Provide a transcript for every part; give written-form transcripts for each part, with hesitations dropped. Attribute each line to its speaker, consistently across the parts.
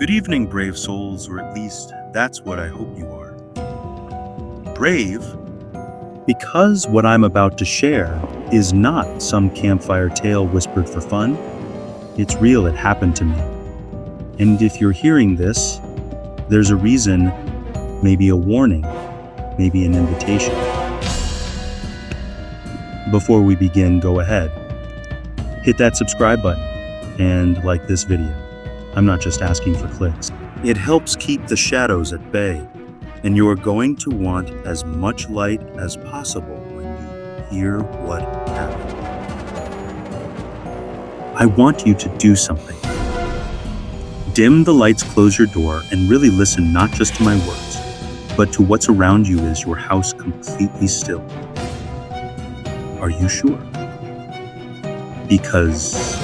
Speaker 1: Good evening, brave souls, or at least that's what I hope you are. Brave, because what I'm about to share is not some campfire tale whispered for fun. It's real, it happened to me. And if you're hearing this, there's a reason, maybe a warning, maybe an invitation. Before we begin, go ahead. Hit that subscribe button and like this video. I'm not just asking for clicks. It helps keep the shadows at bay, and you are going to want as much light as possible when you hear what happened. I want you to do something. Dim the lights, close your door, and really listen not just to my words, but to what's around you as your house completely still. Are you sure? Because,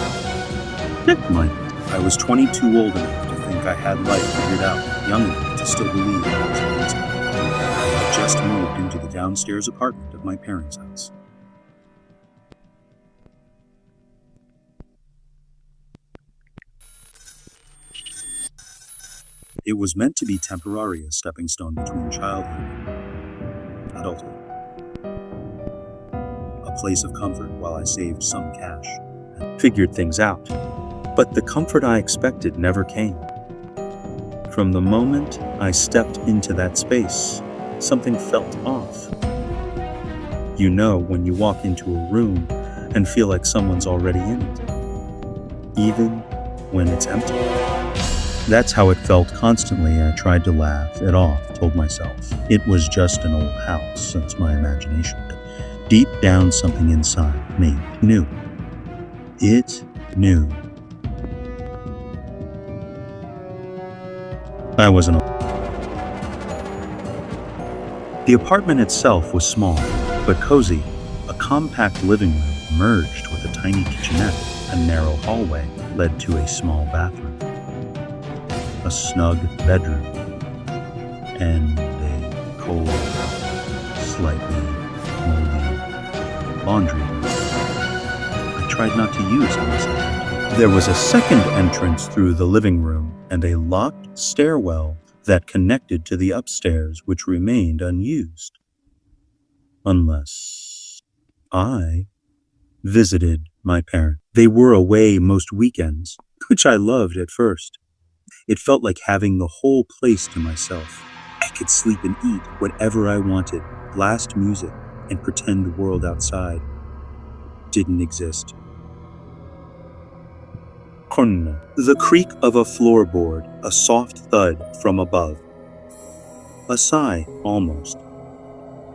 Speaker 1: never mind, I was 22 old enough to think I had life figured out, young enough to still believe I was amazing. I had just moved into the downstairs apartment of my parents' house. It was meant to be temporary, a stepping stone between childhood and adulthood. A place of comfort while I saved some cash and figured things out. But the comfort I expected never came. From the moment I stepped into that space, something felt off. You know when you walk into a room and feel like someone's already in it, even when it's empty. That's how it felt constantly. I tried to laugh it off, told myself it was just an old house, since my imagination. Deep down, something inside me knew. It knew. I wasn't. The apartment itself was small, but cozy. A compact living room merged with a tiny kitchenette. A narrow hallway led to a small bathroom. A snug bedroom. And a cold, slightly moldy laundry room. I tried not to use unless I had to. There was a second entrance through the living room and a locked stairwell that connected to the upstairs, which remained unused. Unless I visited my parents. They were away most weekends, which I loved at first. It felt like having the whole place to myself. I could sleep and eat whatever I wanted, blast music, and pretend the world outside didn't exist. The creak of a floorboard, a soft thud from above. A sigh, almost.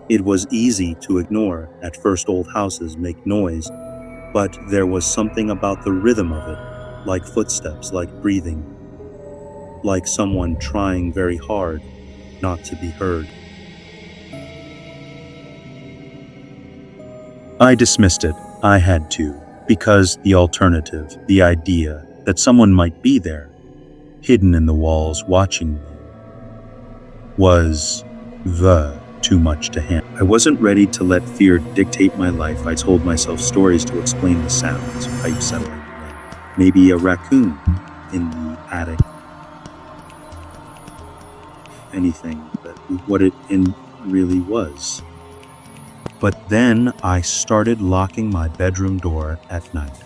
Speaker 1: It was easy to ignore. At first, old houses make noise, but there was something about the rhythm of it, like footsteps, like breathing, like someone trying very hard not to be heard. I dismissed it. I had to, because the alternative, the idea that someone might be there, hidden in the walls watching me, was too much to handle. I wasn't ready to let fear dictate my life. I told myself stories to explain the sounds, pipes settling, maybe a raccoon in the attic. Anything but what it really was. But then I started locking my bedroom door at night.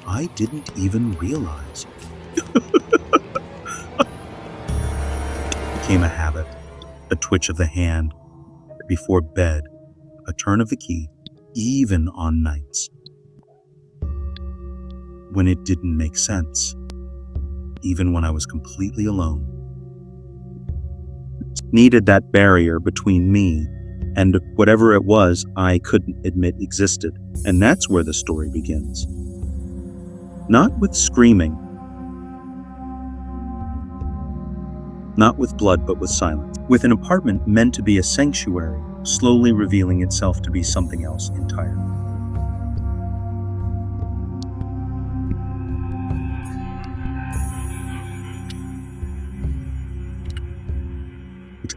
Speaker 1: I didn't even realize. It became a habit, a twitch of the hand before bed, a turn of the key, even on nights when it didn't make sense, even when I was completely alone. Needed that barrier between me and whatever it was I couldn't admit existed. And that's where the story begins. Not with screaming, not with blood, but with silence. With an apartment meant to be a sanctuary, slowly revealing itself to be something else entirely.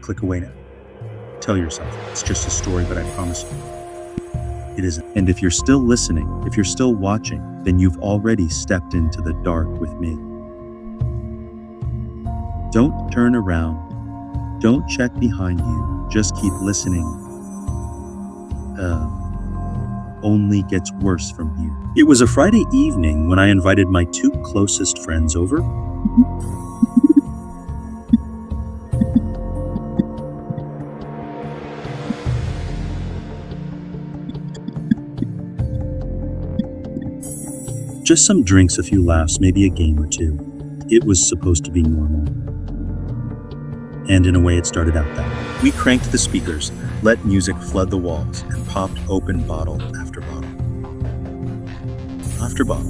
Speaker 1: Click away now. Tell yourself, it's just a story, but I promise you, it isn't. And if you're still listening, if you're still watching, then you've already stepped into the dark with me. Don't turn around. Don't check behind you. Just keep listening. Only gets worse from here. It was a Friday evening when I invited my 2 closest friends over. Just some drinks, a few laughs, maybe a game or 2. It was supposed to be normal. And in a way, it started out that way. We cranked the speakers, let music flood the walls, and popped open bottle after bottle. After bottle.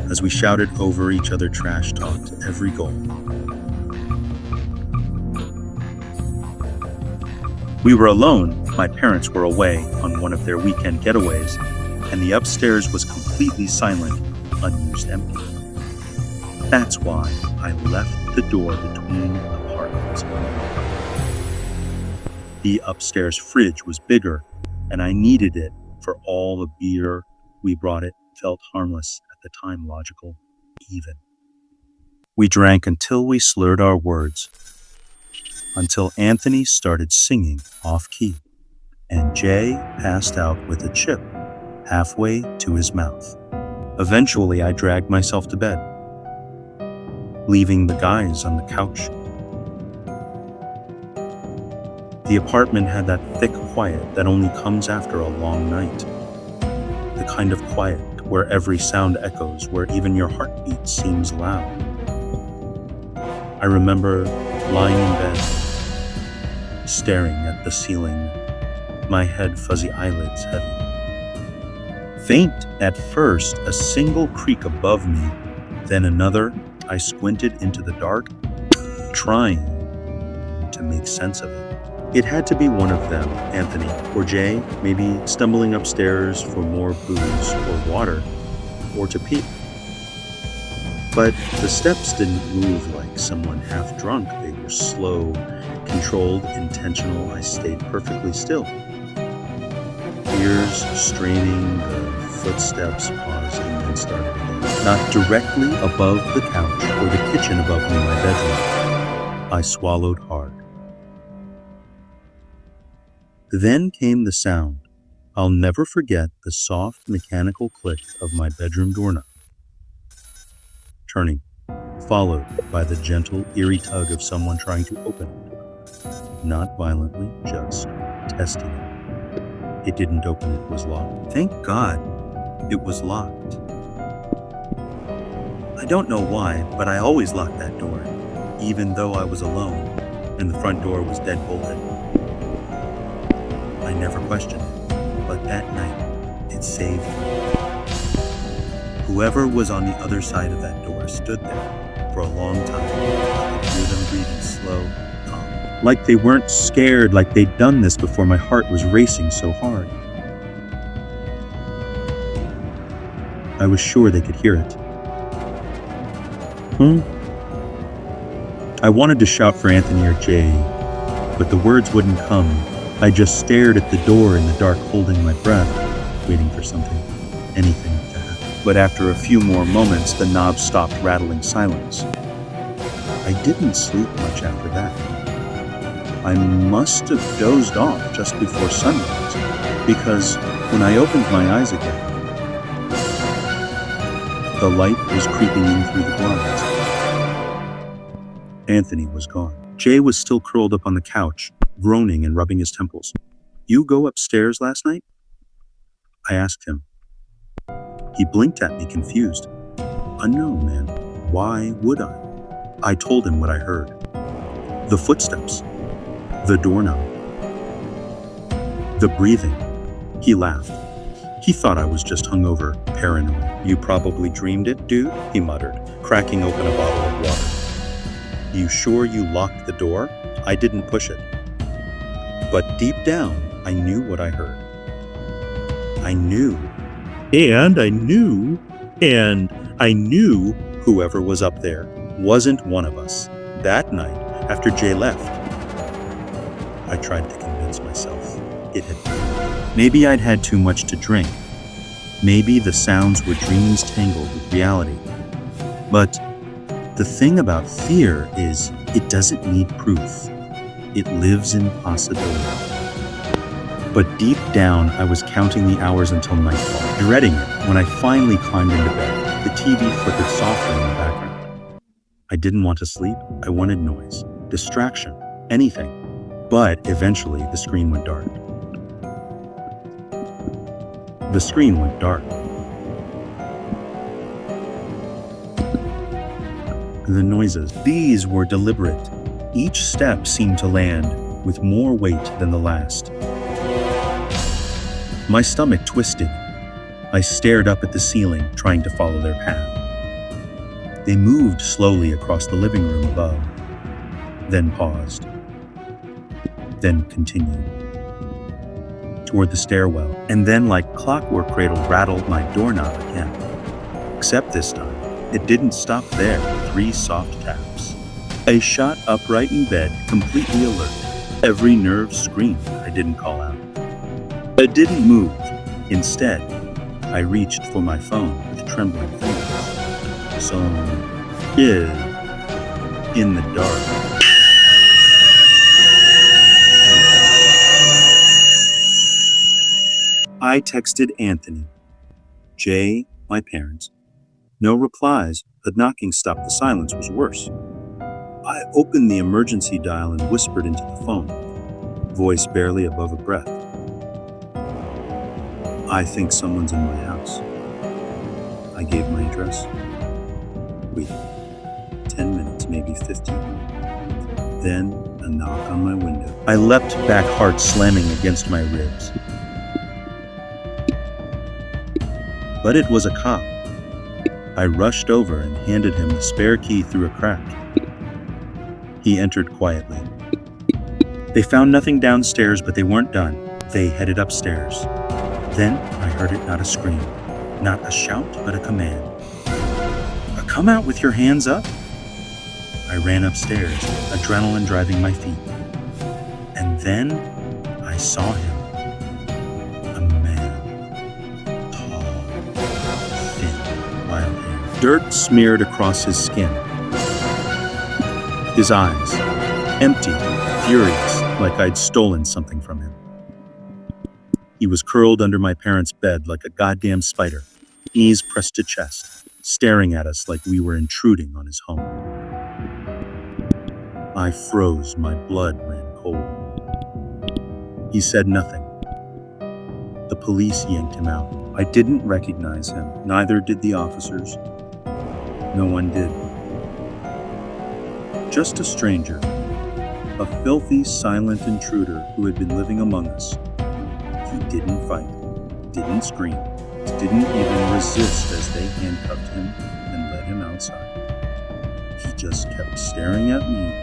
Speaker 1: As we shouted over each other, trash talked every goal. We were alone. My parents were away on one of their weekend getaways, and the upstairs was completely silent, unused, empty. That's why I left the door between apartments. The upstairs fridge was bigger, and I needed it for all the beer we brought. It felt harmless at the time, logical, even. We drank until we slurred our words, until Anthony started singing off-key, and Jay passed out with a chip halfway to his mouth. Eventually, I dragged myself to bed, leaving the guys on the couch. The apartment had that thick quiet that only comes after a long night. The kind of quiet where every sound echoes, where even your heartbeat seems loud. I remember lying in bed, staring at the ceiling, my head fuzzy, eyelids heavy. Faint at first, a single creak above me, then another. I squinted into the dark, trying to make sense of it. It had to be one of them, Anthony or Jay, maybe stumbling upstairs for more booze or water, or to pee. But the steps didn't move like someone half drunk. They were slow, controlled, intentional. I stayed perfectly still. Ears straining, the footsteps paused and then started again. Not directly above the couch or the kitchen above me, my bedroom. I swallowed hard. Then came the sound. I'll never forget the soft mechanical click of my bedroom doorknob. Turning, followed by the gentle, eerie tug of someone trying to open it. Not violently, just testing it. It didn't open, it was locked. Thank God it was locked. I don't know why, but I always locked that door, even though I was alone and the front door was dead bolted. I never questioned it, but that night, it saved me. Whoever was on the other side of that door stood there for a long time. I could hear them breathing slow, calm. Like they weren't scared, like they'd done this before. My heart was racing so hard. I was sure they could hear it. I wanted to shout for Anthony or Jay, but the words wouldn't come. I just stared at the door in the dark, holding my breath, waiting for something, anything to happen. But after a few more moments, the knob stopped rattling silence. I didn't sleep much after that. I must have dozed off just before sunrise, because when I opened my eyes again, the light was creeping in through the blinds. Anthony was gone. Jay was still curled up on the couch, groaning and rubbing his temples. You go upstairs last night? I asked him. He blinked at me, confused. No, man. Why would I? I told him what I heard. The footsteps. The doorknob. The breathing. He laughed. He thought I was just hungover, paranoid. You probably dreamed it, dude, he muttered, cracking open a bottle of water. You sure you locked the door? I didn't push it. But deep down, I knew what I heard. I knew. And I knew whoever was up there wasn't one of us. That night, after Jay left, I tried to convince myself it had been. Maybe I'd had too much to drink. Maybe the sounds were dreams tangled with reality. But The thing about fear is it doesn't need proof. It lives in possibility. But deep down, I was counting the hours until nightfall, dreading it when I finally climbed into bed. The TV flickered softly in the background. I didn't want to sleep. I wanted noise, distraction, anything. But eventually, the screen went dark. The screen went dark. The noises, these were deliberate. Each step seemed to land with more weight than the last. My stomach twisted. I stared up at the ceiling, trying to follow their path. They moved slowly across the living room above, then paused, then continued toward the stairwell, and then like clockwork rattled my doorknob again. Except this time, it didn't stop there. 3 soft taps. I shot upright in bed, completely alert. Every nerve screamed. I didn't call out. I didn't move. Instead, I reached for my phone with trembling fingers. So, in the dark. I texted Anthony, Jay, my parents. No replies. The knocking stopped. The silence was worse. I opened the emergency dial and whispered into the phone, voice barely above a breath. I think someone's in my house. I gave my address. Wait, 10 minutes, maybe 15. Then a knock on my window. I leapt back, heart slamming against my ribs. But it was a cop. I rushed over and handed him the spare key through a crack. He entered quietly. They found nothing downstairs, but they weren't done. They headed upstairs. Then I heard it, not a scream, not a shout, but a command. Come out with your hands up. I ran upstairs, adrenaline driving my feet. And then I saw him. A man. Tall, thin, wild hair. Dirt smeared across his skin. His eyes, empty, furious, like I'd stolen something from him. He was curled under my parents' bed like a goddamn spider, knees pressed to chest, staring at us like we were intruding on his home. I froze, my blood ran cold. He said nothing. The police yanked him out. I didn't recognize him, neither did the officers. No one did. Just a stranger, a filthy, silent intruder who had been living among us. He didn't fight, didn't scream, didn't even resist as they handcuffed him and led him outside. He just kept staring at me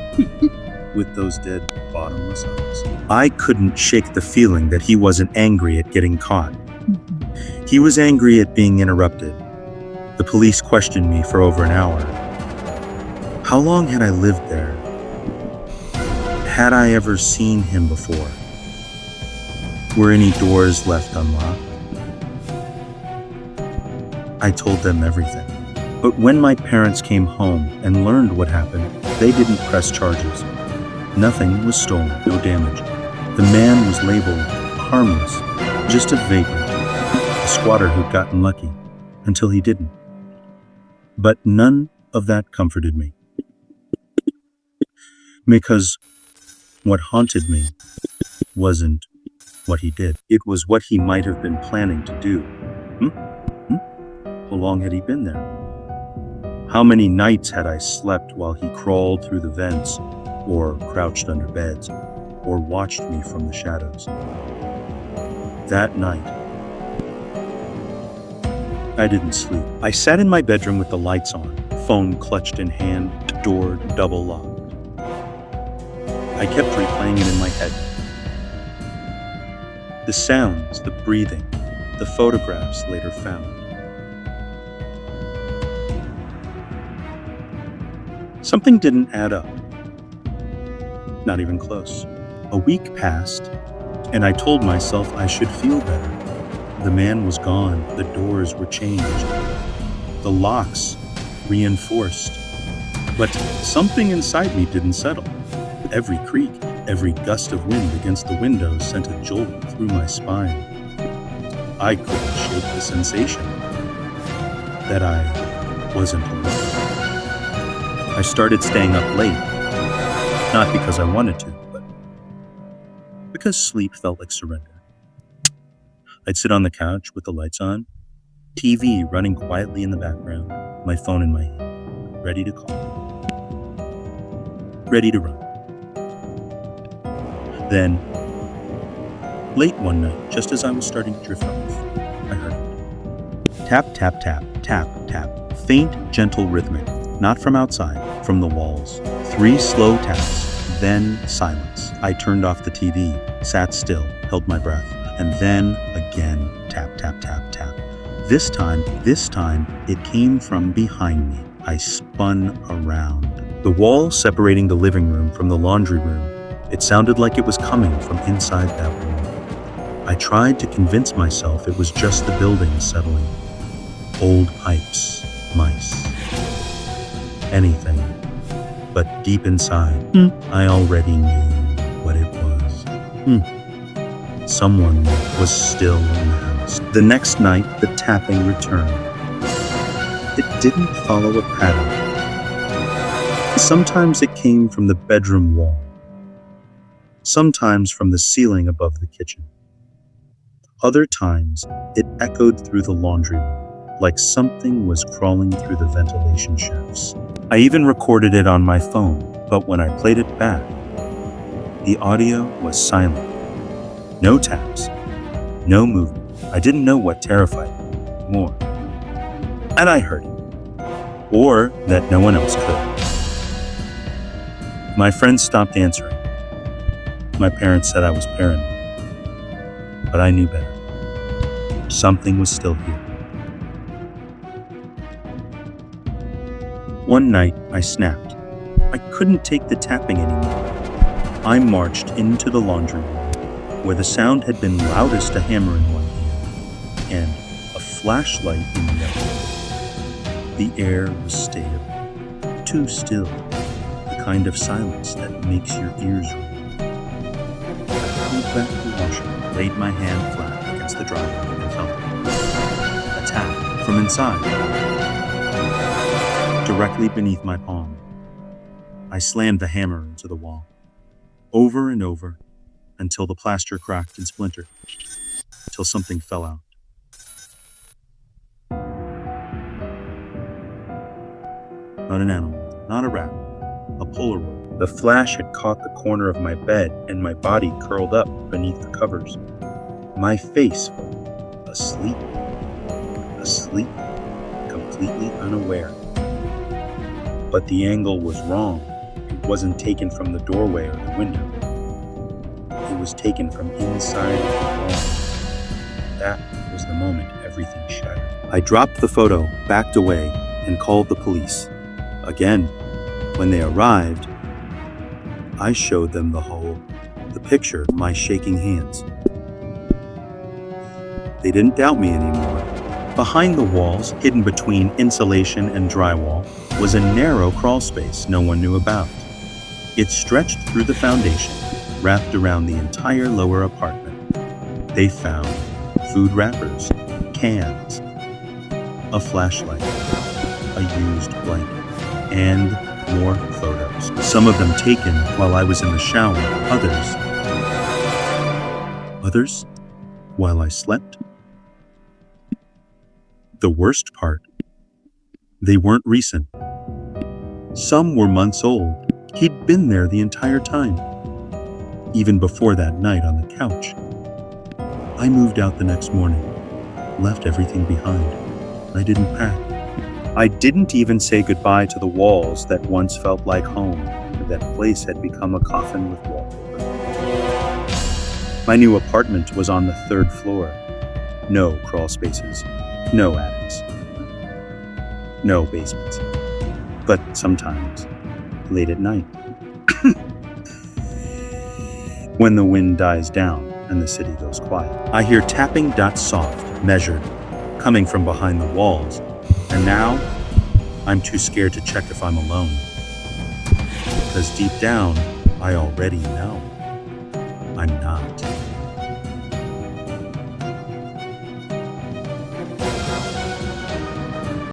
Speaker 1: with those dead, bottomless eyes. I couldn't shake the feeling that he wasn't angry at getting caught. He was angry at being interrupted. The police questioned me for over an hour. How long had I lived there? Had I ever seen him before? Were any doors left unlocked? I told them everything. But when my parents came home and learned what happened, they didn't press charges. Nothing was stolen, no damage. The man was labeled harmless, just a vagrant, a squatter who'd gotten lucky, until he didn't. But none of that comforted me. Because what haunted me wasn't what he did. It was what he might have been planning to do. How long had he been there? How many nights had I slept while he crawled through the vents, or crouched under beds, or watched me from the shadows? That night, I didn't sleep. I sat in my bedroom with the lights on, phone clutched in hand, door double locked. I kept replaying it in my head. The sounds, the breathing, the photographs later found. Something didn't add up. Not even close. A week passed, and I told myself I should feel better. The man was gone. The doors were changed. The locks reinforced. But something inside me didn't settle. Every creak, every gust of wind against the window sent a jolt through my spine. I couldn't shake the sensation that I wasn't alone. I started staying up late, not because I wanted to, but because sleep felt like surrender. I'd sit on the couch with the lights on, TV running quietly in the background, my phone in my hand, ready to call, ready to run. Then, late one night, just as I was starting to drift off, I heard it. Tap, tap, tap, tap, tap. Faint, gentle rhythmic, not from outside, from the walls. 3 slow taps, then silence. I turned off the TV, sat still, held my breath, and then again, tap, tap, tap, tap. This time, it came from behind me. I spun around. The wall separating the living room from the laundry room, it sounded like it was coming from inside that wall. I tried to convince myself it was just the building settling. Old pipes, mice, anything. But deep inside, I already knew what it was. Someone was still in the house. The next night, the tapping returned. It didn't follow a pattern. Sometimes it came from the bedroom wall. Sometimes from the ceiling above the kitchen. Other times, it echoed through the laundry room, like something was crawling through the ventilation shafts. I even recorded it on my phone, but when I played it back, the audio was silent. No taps, no movement. I didn't know what terrified me more. And I heard it, or that no one else could. My friends stopped answering. My parents said I was paranoid, but I knew better. Something was still here. One night, I snapped. I couldn't take the tapping anymore. I marched into the laundry room, where the sound had been loudest, a hammer in one hand, and a flashlight in the other. The air was stale, too still, the kind of silence that makes your ears ring. I pulled back the washer, laid my hand flat against the dryer, and felt it. A tap from inside, directly beneath my palm. I slammed the hammer into the wall, over and over, until the plaster cracked and splintered, till something fell out. Not an animal, not a rat, a Polaroid. The flash had caught the corner of my bed, and my body curled up beneath the covers. My face asleep, completely unaware. But the angle was wrong. It wasn't taken from the doorway or the window. It was taken from inside of the wall. That was the moment everything shattered. I dropped the photo, backed away, and called the police. Again, when they arrived, I showed them the picture, my shaking hands. They didn't doubt me anymore. Behind the walls, hidden between insulation and drywall, was a narrow crawl space no one knew about. It stretched through the foundation, wrapped around the entire lower apartment. They found food wrappers, cans, a flashlight, a used blanket, and more photos. Some of them taken while I was in the shower, others while I slept. The worst part, they weren't recent. Some were months old. He'd been there the entire time, even before that night on the couch. I moved out the next morning, left everything behind. I didn't pack. I didn't even say goodbye to the walls that once felt like home. That place had become a coffin with wallpaper. My new apartment was on the 3rd floor. No crawl spaces, no attics, no basements. But sometimes, late at night, when the wind dies down and the city goes quiet, I hear tapping soft, measured, coming from behind the walls. And now, I'm too scared to check if I'm alone. because deep down, I already know I'm not.